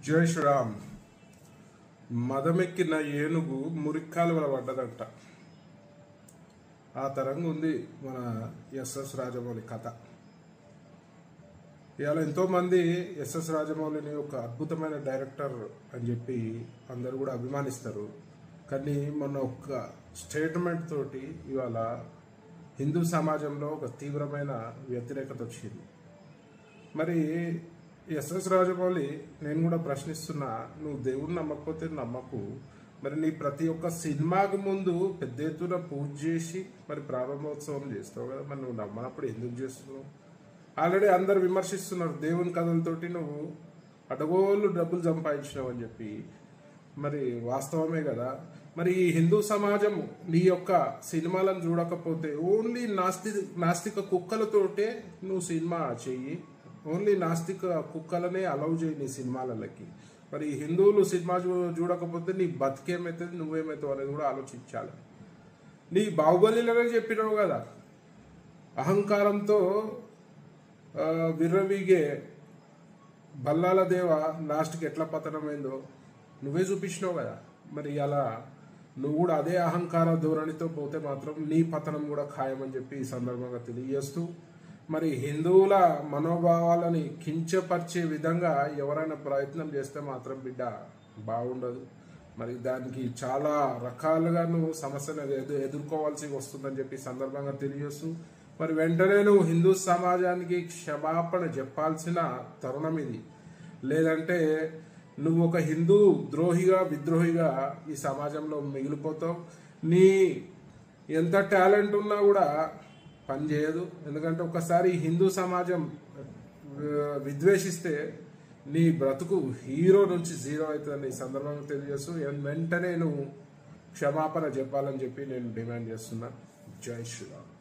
జై శ్రీరామ్. మదమెక్కిన ఏనుగు మురిక్కాలువల పడ్డదంట. ఆ తరంగా ఉంది మన ఎస్ఎస్ రాజమౌళి కథ. ఇవాళ ఎంతోమంది ఎస్ఎస్ రాజమౌళిని ఒక అద్భుతమైన డైరెక్టర్ అని చెప్పి అందరూ కూడా అభిమానిస్తారు. కానీ మొన్న ఒక స్టేట్మెంట్ తోటి ఇవాళ హిందూ సమాజంలో ఒక తీవ్రమైన వ్యతిరేకత వచ్చింది. మరి ఎస్ఎస్ రాజమౌళి నేను కూడా ప్రశ్నిస్తున్నా, నువ్వు దేవుడిని నమ్మకపోతే నమ్మకు, మరి నీ ప్రతి ఒక్క సినిమాకు ముందు పెద్ద ఎత్తున పూజ చేసి మరి ప్రారంభోత్సవం చేస్తావు కదా, మరి నువ్వు నమ్మనప్పుడు ఎందుకు చేస్తున్నావు? ఆల్రెడీ అందరు విమర్శిస్తున్నారు దేవుని కథలతోటి నువ్వు అడగోళ్ళు డబ్బులు సంపాదించినావు అని చెప్పి. మరి వాస్తవమే కదా. మరి ఈ హిందూ సమాజం నీ యొక్క సినిమాలను చూడకపోతే ఓన్లీ నాస్తిక కుక్కలతోటే నువ్వు సినిమా చెయ్యి, ఓన్లీ నాస్తిక కుక్కలనే అలౌ చేయి నీ సినిమాలకి. మరి హిందువులు సినిమా చూడకపోతే నీ బతికేమవుతుంది, నువ్వేమవుతావు అనేది కూడా ఆలోచించాలి. నీ బాహుబలిలోనే చెప్పినావు కదా, అహంకారంతో విర్రవీగే బల్లాల దేవ లాస్ట్కి ఎట్లా పతనమైందో నువ్వే చూపించినావు కదా. మరి అలా నువ్వు కూడా అదే అహంకార ధోరణితో పోతే మాత్రం నీ పతనం కూడా ఖాయమని చెప్పి ఈ సందర్భంగా తెలియజేస్తూ, మరి హిందువుల మనోభావాలని కించపరిచే విధంగా ఎవరైనా ప్రయత్నం చేస్తే మాత్రం బిడ్డ బాగుండదు. మరి దానికి చాలా రకాలుగా నువ్వు సమస్యను ఎదుర్కోవాల్సి వస్తుందని చెప్పి సందర్భంగా తెలియజేస్తూ, మరి వెంటనే నువ్వు హిందూ సమాజానికి క్షమాపణ చెప్పాల్సిన తరుణం ఇది. లేదంటే నువ్వు ఒక హిందూ ద్రోహిగా విద్రోహిగా ఈ సమాజంలో మిగిలిపోతావు. నీ ఎంత టాలెంట్ ఉన్నా కూడా పని చేయదు. ఎందుకంటే ఒకసారి హిందూ సమాజం విద్వేషిస్తే నీ బ్రతుకు హీరో నుంచి జీరో అవుతుందని ఈ సందర్భంగా తెలియజేస్తూ వెంటనే నువ్వు క్షమాపణ చెప్పాలని చెప్పి నేను డిమాండ్ చేస్తున్నా. జై శ్రీరామ్.